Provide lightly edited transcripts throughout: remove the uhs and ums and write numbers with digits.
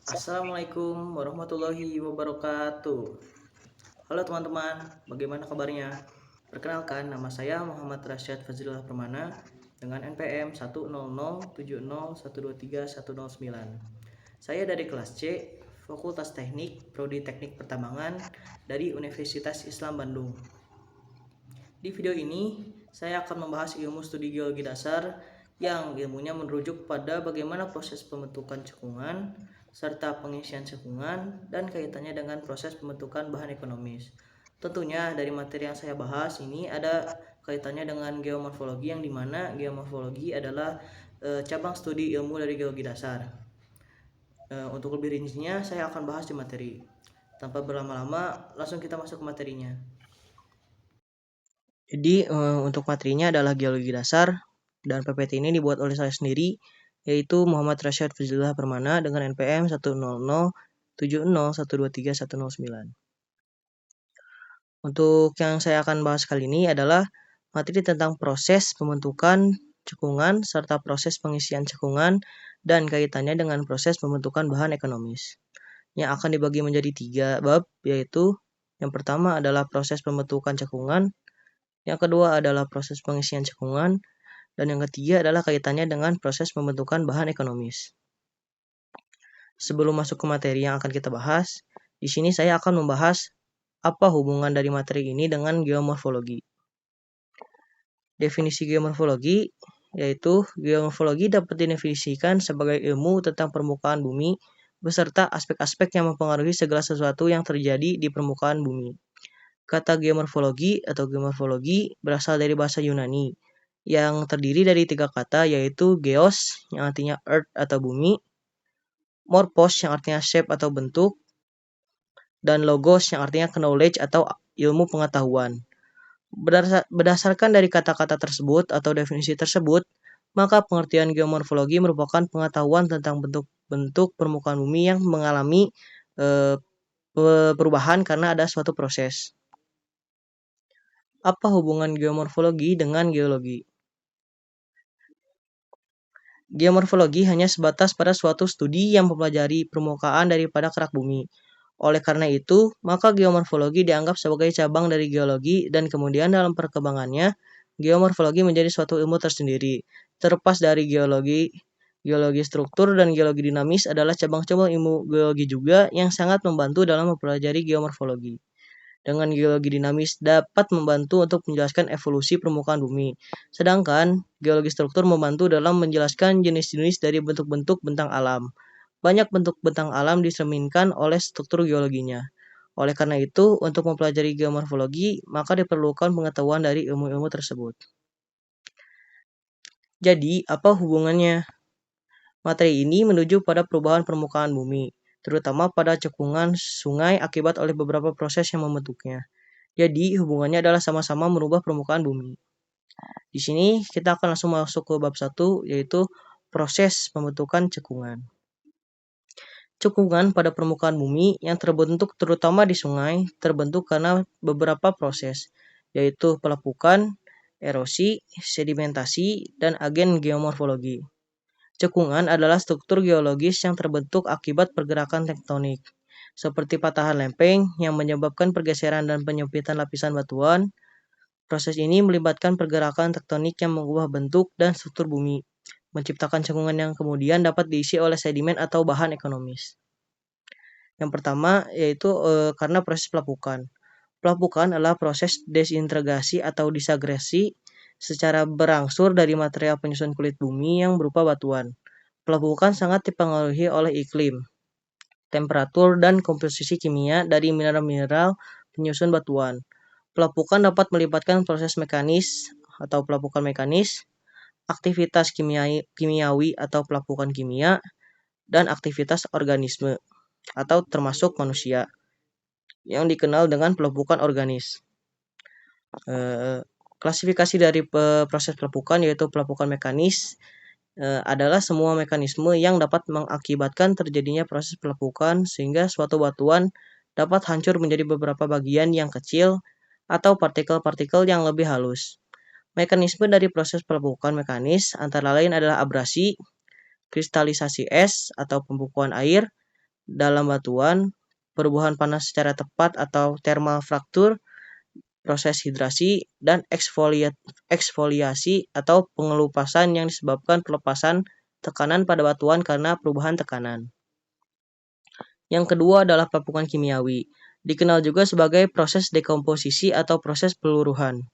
Assalamualaikum warahmatullahi wabarakatuh. Halo teman-teman, bagaimana kabarnya? Perkenalkan, nama saya Muhammad Rasyad Fazilullah Permana dengan NPM 10070123129. Saya dari kelas C, Fakultas Teknik, Prodi Teknik Pertambangan dari Universitas Islam Bandung. Di video ini, saya akan membahas ilmu studi geologi dasar yang ilmunya merujuk pada bagaimana proses pembentukan cekungan, serta pengisian cekungan, dan kaitannya dengan proses pembentukan bahan ekonomis. Tentunya dari materi yang saya bahas ini ada kaitannya dengan geomorfologi, yang dimana geomorfologi adalah cabang studi ilmu dari geologi dasar. Untuk lebih rincinya, saya akan bahas di materi. Tanpa berlama-lama, langsung kita masuk ke materinya. Jadi untuk materinya adalah geologi dasar dan PPT ini dibuat oleh saya sendiri, yaitu Muhammad Rasyad Fazilullah Permana dengan NPM 10070123129. Untuk yang saya akan bahas kali ini adalah materi tentang proses pembentukan cekungan serta proses pengisian cekungan dan kaitannya dengan proses pembentukan bahan ekonomis. Yang akan dibagi menjadi 3 bab, yaitu yang pertama adalah proses pembentukan cekungan, yang kedua adalah proses pengisian cekungan, dan yang ketiga adalah kaitannya dengan proses pembentukan bahan ekonomis. Sebelum masuk ke materi yang akan kita bahas, di sini saya akan membahas apa hubungan dari materi ini dengan geomorfologi. Definisi geomorfologi yaitu geomorfologi dapat didefinisikan sebagai ilmu tentang permukaan bumi beserta aspek-aspek yang mempengaruhi segala sesuatu yang terjadi di permukaan bumi. Kata geomorfologi atau geomorfologi berasal dari bahasa Yunani yang terdiri dari 3 kata, yaitu geos yang artinya earth atau bumi, morphos yang artinya shape atau bentuk, dan logos yang artinya knowledge atau ilmu pengetahuan. Berdasarkan dari kata-kata tersebut atau definisi tersebut, maka pengertian geomorfologi merupakan pengetahuan tentang bentuk-bentuk permukaan bumi yang mengalami perubahan karena ada suatu proses. Apa hubungan geomorfologi dengan geologi? Geomorfologi hanya sebatas pada suatu studi yang mempelajari permukaan daripada kerak bumi. Oleh karena itu, maka geomorfologi dianggap sebagai cabang dari geologi dan kemudian dalam perkembangannya, geomorfologi menjadi suatu ilmu tersendiri. Terlepas dari geologi, geologi struktur dan geologi dinamis adalah cabang-cabang ilmu geologi juga yang sangat membantu dalam mempelajari geomorfologi. Dengan geologi dinamis dapat membantu untuk menjelaskan evolusi permukaan bumi. Sedangkan geologi struktur membantu dalam menjelaskan jenis-jenis dari bentuk-bentuk bentang alam. Banyak bentuk bentang alam dicerminkan oleh struktur geologinya. Oleh karena itu, untuk mempelajari geomorfologi, maka diperlukan pengetahuan dari ilmu-ilmu tersebut. Jadi, apa hubungannya? Materi ini menuju pada perubahan permukaan bumi, terutama pada cekungan sungai akibat oleh beberapa proses yang membentuknya. Jadi, hubungannya adalah sama-sama merubah permukaan bumi. Di sini kita akan langsung masuk ke bab 1, yaitu proses pembentukan cekungan. Cekungan pada permukaan bumi yang terbentuk terutama di sungai terbentuk karena beberapa proses, yaitu pelepukan, erosi, sedimentasi, dan agen geomorfologi. Cekungan adalah struktur geologis yang terbentuk akibat pergerakan tektonik, seperti patahan lempeng yang menyebabkan pergeseran dan penyempitan lapisan batuan. Proses ini melibatkan pergerakan tektonik yang mengubah bentuk dan struktur bumi, menciptakan cekungan yang kemudian dapat diisi oleh sedimen atau bahan ekonomis. Yang pertama yaitu karena proses pelapukan. Pelapukan adalah proses desintegrasi atau disagresi secara berangsur dari material penyusun kulit bumi yang berupa batuan. Pelapukan sangat dipengaruhi oleh iklim, temperatur, dan komposisi kimia dari mineral-mineral penyusun batuan. Pelapukan dapat melibatkan proses mekanis atau pelapukan mekanis, aktivitas kimiawi atau pelapukan kimia, dan aktivitas organisme atau termasuk manusia yang dikenal dengan pelapukan organis. Klasifikasi dari proses pelapukan yaitu pelapukan mekanis adalah semua mekanisme yang dapat mengakibatkan terjadinya proses pelapukan sehingga suatu batuan dapat hancur menjadi beberapa bagian yang kecil atau partikel-partikel yang lebih halus. Mekanisme dari proses pelepukan mekanis antara lain adalah abrasi, kristalisasi es atau pembukuan air, dalam batuan, perubahan panas secara tepat atau thermal fracture, proses hidrasi, dan eksfoliasi atau pengelupasan yang disebabkan pelepasan tekanan pada batuan karena perubahan tekanan. Yang kedua adalah pelapukan kimiawi, dikenal juga sebagai proses dekomposisi atau proses peluruhan,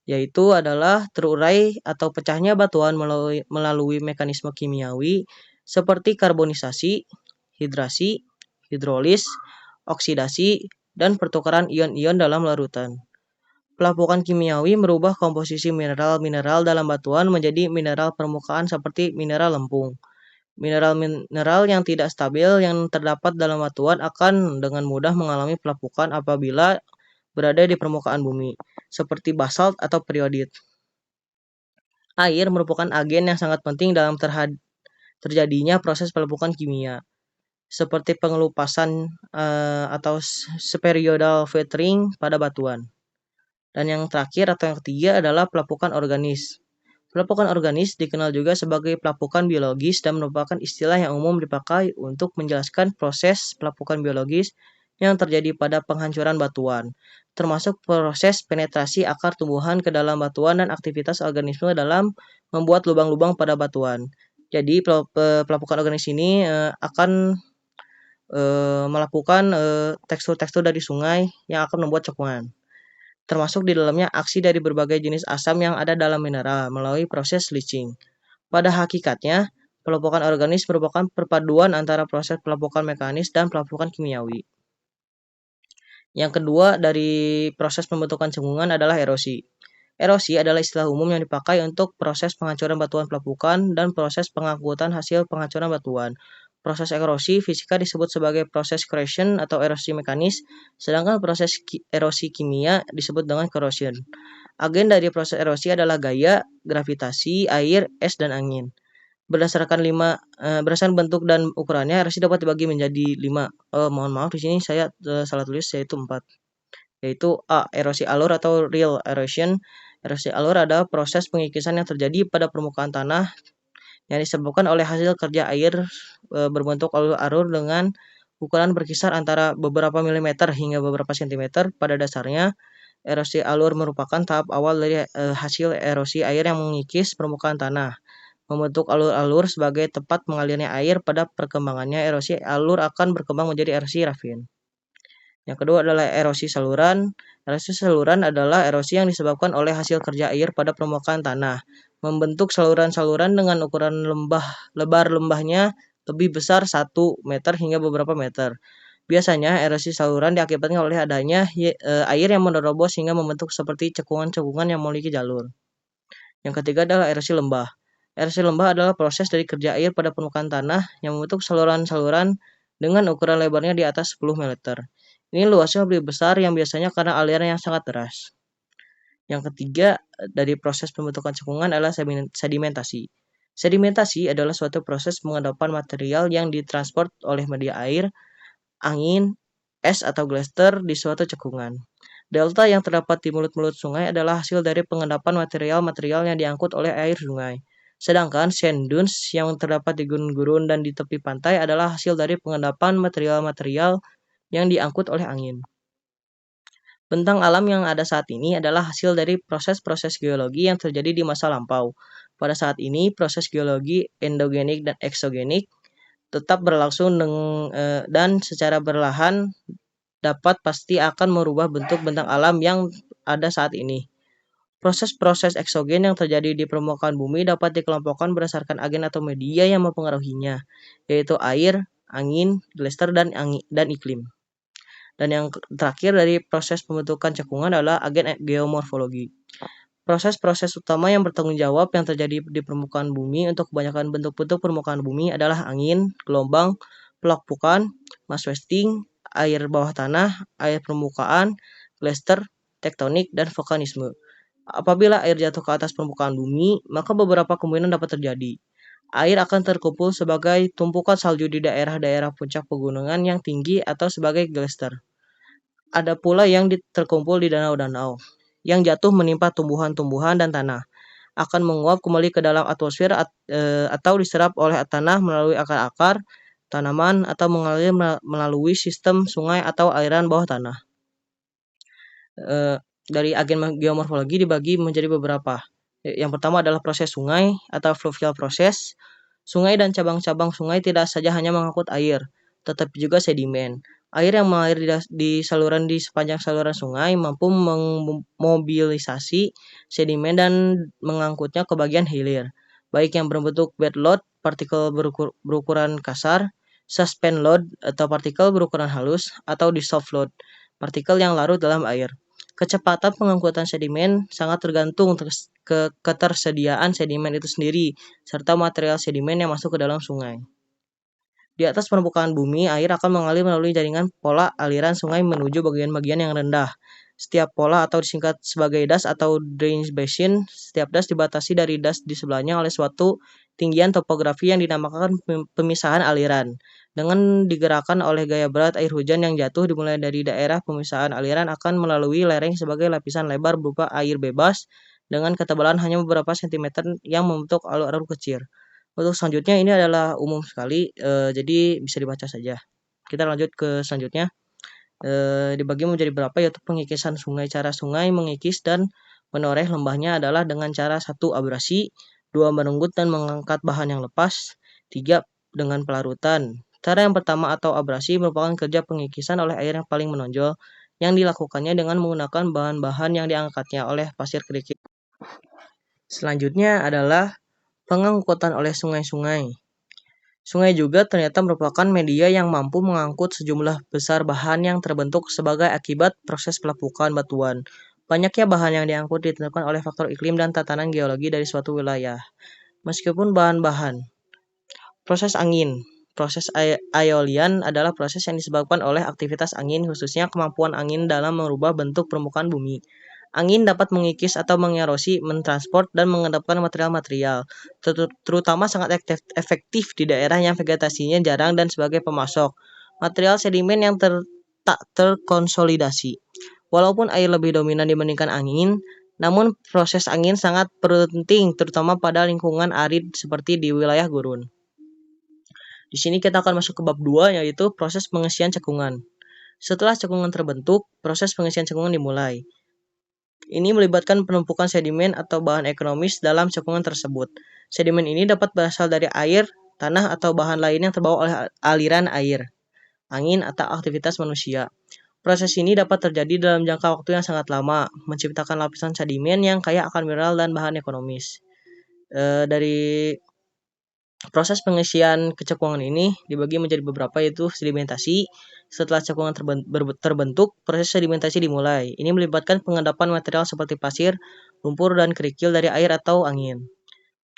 yaitu adalah terurai atau pecahnya batuan melalui mekanisme kimiawi seperti karbonisasi, hidrasi, hidrolis, oksidasi, dan pertukaran ion-ion dalam larutan. Pelapukan kimiawi merubah komposisi mineral-mineral dalam batuan menjadi mineral permukaan seperti mineral lempung. Mineral-mineral yang tidak stabil yang terdapat dalam batuan akan dengan mudah mengalami pelapukan apabila berada di permukaan bumi, seperti basalt atau periodit. Air merupakan agen yang sangat penting dalam terjadinya proses pelapukan kimia, seperti pengelupasan atau spheroidal weathering pada batuan. Dan yang terakhir atau yang ketiga adalah pelapukan organis. Pelapukan organis dikenal juga sebagai pelapukan biologis dan merupakan istilah yang umum dipakai untuk menjelaskan proses pelapukan biologis yang terjadi pada penghancuran batuan, termasuk proses penetrasi akar tumbuhan ke dalam batuan dan aktivitas organisme dalam membuat lubang-lubang pada batuan. Jadi pelapukan organis ini akan melakukan tekstur-tekstur dari sungai yang akan membuat cekungan, termasuk di dalamnya aksi dari berbagai jenis asam yang ada dalam mineral melalui proses leaching. Pada hakikatnya, pelapukan organis merupakan perpaduan antara proses pelapukan mekanis dan pelapukan kimiawi. Yang kedua dari proses pembentukan cekungan adalah erosi. Erosi adalah istilah umum yang dipakai untuk proses penghancuran batuan pelapukan dan proses pengangkutan hasil penghancuran batuan. Proses erosi fisika disebut sebagai proses corrosion atau erosi mekanis, sedangkan proses erosi kimia disebut dengan corrosion. Agen dari proses erosi adalah gaya, gravitasi, air, es, dan angin. Berdasarkan bentuk dan ukurannya, erosi dapat dibagi menjadi 5. Mohon maaf di sini saya salah tulis, yaitu 4. Yaitu A. Erosi alur atau real erosion. Erosi alur adalah proses pengikisan yang terjadi pada permukaan tanah yang disebabkan oleh hasil kerja air berbentuk alur-alur dengan ukuran berkisar antara beberapa milimeter hingga beberapa sentimeter. Pada dasarnya, erosi alur merupakan tahap awal dari hasil erosi air yang mengikis permukaan tanah, membentuk alur-alur sebagai tempat mengalirnya air. Pada perkembangannya, erosi alur akan berkembang menjadi erosi ravin. Yang kedua adalah erosi saluran. Erosi saluran adalah erosi yang disebabkan oleh hasil kerja air pada permukaan tanah, membentuk saluran-saluran dengan ukuran lebar lembahnya lebih besar 1 meter hingga beberapa meter. Biasanya erosi saluran diakibatkan oleh adanya air yang menerobos hingga membentuk seperti cekungan-cekungan yang memiliki jalur. Yang ketiga adalah erosi lembah. Erosi lembah adalah proses dari kerja air pada permukaan tanah yang membentuk saluran-saluran dengan ukuran lebarnya di atas 10 meter. Ini luasnya lebih besar yang biasanya karena aliran yang sangat deras. Yang ketiga dari proses pembentukan cekungan adalah sedimentasi. Sedimentasi adalah suatu proses pengendapan material yang ditransport oleh media air, angin, es atau glaster di suatu cekungan. Delta yang terdapat di mulut-mulut sungai adalah hasil dari pengendapan material-material yang diangkut oleh air sungai. Sedangkan sand dunes yang terdapat di gurun-gurun dan di tepi pantai adalah hasil dari pengendapan material-material yang diangkut oleh angin. Bentang alam yang ada saat ini adalah hasil dari proses-proses geologi yang terjadi di masa lampau. Pada saat ini, proses geologi endogenik dan eksogenik tetap berlangsung dan secara berlahan dapat pasti akan merubah bentuk bentang alam yang ada saat ini. Proses-proses eksogen yang terjadi di permukaan bumi dapat dikelompokkan berdasarkan agen atau media yang mempengaruhinya, yaitu air, angin, glaster, dan iklim. Dan yang terakhir dari proses pembentukan cekungan adalah agen geomorfologi. Proses-proses utama yang bertanggung jawab yang terjadi di permukaan bumi untuk kebanyakan bentuk-bentuk permukaan bumi adalah angin, gelombang, pelapukan, mass wasting, air bawah tanah, air permukaan, glaster, tektonik, dan vulkanisme. Apabila air jatuh ke atas permukaan bumi, maka beberapa kemungkinan dapat terjadi. Air akan terkumpul sebagai tumpukan salju di daerah-daerah puncak pegunungan yang tinggi atau sebagai glaster. Ada pula yang terkumpul di danau-danau, yang jatuh menimpa tumbuhan-tumbuhan dan tanah, akan menguap kembali ke dalam atmosfer atau diserap oleh tanah melalui akar-akar tanaman, atau mengalir melalui sistem sungai atau aliran bawah tanah. Dari agen geomorfologi dibagi menjadi beberapa. Yang pertama adalah proses sungai atau fluvial proses. Sungai dan cabang-cabang sungai tidak saja hanya mengangkut air, tetapi juga sedimen. Air yang mengalir di saluran di sepanjang saluran sungai mampu memobilisasi sedimen dan mengangkutnya ke bagian hilir, baik yang berbentuk bed load, partikel berukuran kasar, suspend load atau partikel berukuran halus, atau dissolved load, partikel yang larut dalam air. Kecepatan pengangkutan sedimen sangat tergantung ketersediaan sedimen itu sendiri, serta material sedimen yang masuk ke dalam sungai. Di atas permukaan bumi, air akan mengalir melalui jaringan pola aliran sungai menuju bagian-bagian yang rendah. Setiap pola atau disingkat sebagai das atau drainage basin, setiap das dibatasi dari das di sebelahnya oleh suatu tinggian topografi yang dinamakan pemisahan aliran. Dengan digerakkan oleh gaya berat air hujan yang jatuh dimulai dari daerah pemisahan aliran akan melalui lereng sebagai lapisan lebar berupa air bebas dengan ketebalan hanya beberapa sentimeter yang membentuk alur-alur kecil. Untuk selanjutnya ini adalah umum sekali, jadi bisa dibaca saja. Kita lanjut ke selanjutnya. Dibagi menjadi berapa, yaitu pengikisan sungai. Cara sungai mengikis dan menoreh lembahnya adalah dengan cara 1. Abrasi, 2. Merenggut dan mengangkat bahan yang lepas, 3. Dengan pelarutan. Cara yang pertama atau abrasi merupakan kerja pengikisan oleh air yang paling menonjol yang dilakukannya dengan menggunakan bahan-bahan yang diangkatnya oleh pasir kerikil. Selanjutnya adalah pengangkutan oleh sungai-sungai. Sungai juga ternyata merupakan media yang mampu mengangkut sejumlah besar bahan yang terbentuk sebagai akibat proses pelepukan batuan. Banyaknya bahan yang diangkut ditentukan oleh faktor iklim dan tatanan geologi dari suatu wilayah. Meskipun bahan-bahan proses angin. Proses aeolian adalah proses yang disebabkan oleh aktivitas angin, khususnya kemampuan angin dalam merubah bentuk permukaan bumi. Angin dapat mengikis atau mengerosi, mentransport, dan mengendapkan material-material, terutama sangat efektif di daerah yang vegetasinya jarang dan sebagai pemasok material sedimen yang tak terkonsolidasi. Walaupun air lebih dominan dibandingkan angin, namun proses angin sangat penting, terutama pada lingkungan arid seperti di wilayah gurun. Di sini kita akan masuk ke bab 2, yaitu proses pengisian cekungan. Setelah cekungan terbentuk, proses pengisian cekungan dimulai. Ini melibatkan penumpukan sedimen atau bahan ekonomis dalam cekungan tersebut. Sedimen ini dapat berasal dari air, tanah, atau bahan lain yang terbawa oleh aliran air, angin, atau aktivitas manusia. Proses ini dapat terjadi dalam jangka waktu yang sangat lama, menciptakan lapisan sedimen yang kaya akan mineral dan bahan ekonomis. Dari proses pengisian kecekungan ini dibagi menjadi beberapa, yaitu sedimentasi. Setelah cekungan terbentuk, proses sedimentasi dimulai. Ini melibatkan pengendapan material seperti pasir, lumpur, dan kerikil dari air atau angin.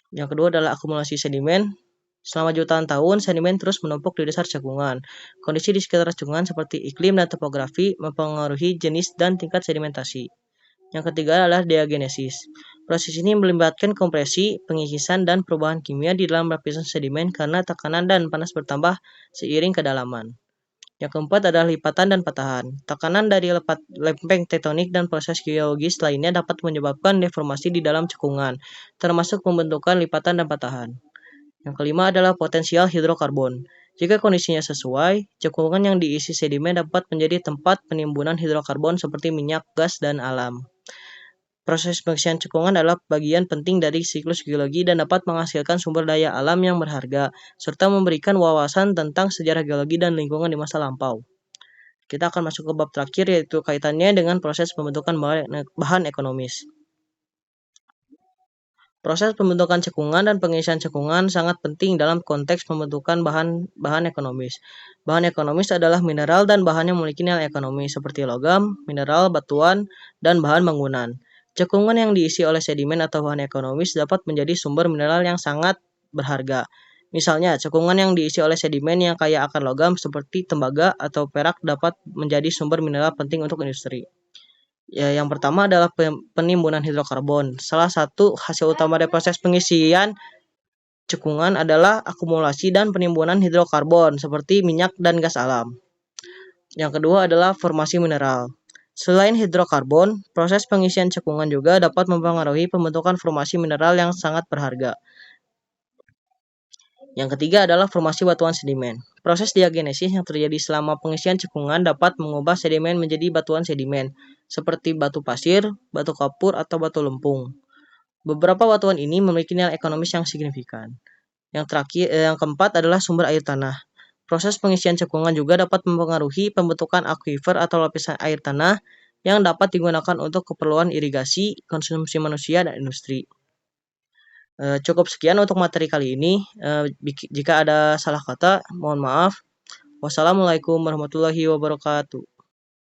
Yang kedua adalah akumulasi sedimen. Selama jutaan tahun, sedimen terus menumpuk di dasar cekungan. Kondisi di sekitar cekungan seperti iklim dan topografi mempengaruhi jenis dan tingkat sedimentasi. Yang ketiga adalah diagenesis. Proses ini melibatkan kompresi, pengikisan, dan perubahan kimia di dalam lapisan sedimen karena tekanan dan panas bertambah seiring kedalaman. Yang keempat adalah lipatan dan patahan. Tekanan dari lempeng tektonik dan proses geologis lainnya dapat menyebabkan deformasi di dalam cekungan, termasuk pembentukan lipatan dan patahan. Yang kelima adalah potensial hidrokarbon. Jika kondisinya sesuai, cekungan yang diisi sedimen dapat menjadi tempat penimbunan hidrokarbon seperti minyak, gas, dan alam. Proses pengisian cekungan adalah bagian penting dari siklus geologi dan dapat menghasilkan sumber daya alam yang berharga, serta memberikan wawasan tentang sejarah geologi dan lingkungan di masa lampau. Kita akan masuk ke bab terakhir, yaitu kaitannya dengan proses pembentukan bahan ekonomis. Proses pembentukan cekungan dan pengisian cekungan sangat penting dalam konteks pembentukan bahan ekonomis. Bahan ekonomis adalah mineral dan bahan yang memiliki nilai ekonomi seperti logam, mineral, batuan, dan bahan bangunan. Cekungan yang diisi oleh sedimen atau bahan ekonomis dapat menjadi sumber mineral yang sangat berharga. Misalnya, cekungan yang diisi oleh sedimen yang kaya akan logam seperti tembaga atau perak dapat menjadi sumber mineral penting untuk industri. Yang pertama adalah penimbunan hidrokarbon. Salah satu hasil utama dari proses pengisian cekungan adalah akumulasi dan penimbunan hidrokarbon seperti minyak dan gas alam. Yang kedua adalah formasi mineral. Selain hidrokarbon, proses pengisian cekungan juga dapat mempengaruhi pembentukan formasi mineral yang sangat berharga. Yang ketiga adalah formasi batuan sedimen. Proses diagenesis yang terjadi selama pengisian cekungan dapat mengubah sedimen menjadi batuan sedimen, seperti batu pasir, batu kapur, atau batu lempung. Beberapa batuan ini memiliki nilai ekonomis yang signifikan. Yang keempat adalah sumber air tanah. Proses pengisian cekungan juga dapat mempengaruhi pembentukan akuifer atau lapisan air tanah yang dapat digunakan untuk keperluan irigasi, konsumsi manusia, dan industri. Cukup sekian untuk materi kali ini. Jika ada salah kata, mohon maaf. Wassalamualaikum warahmatullahi wabarakatuh.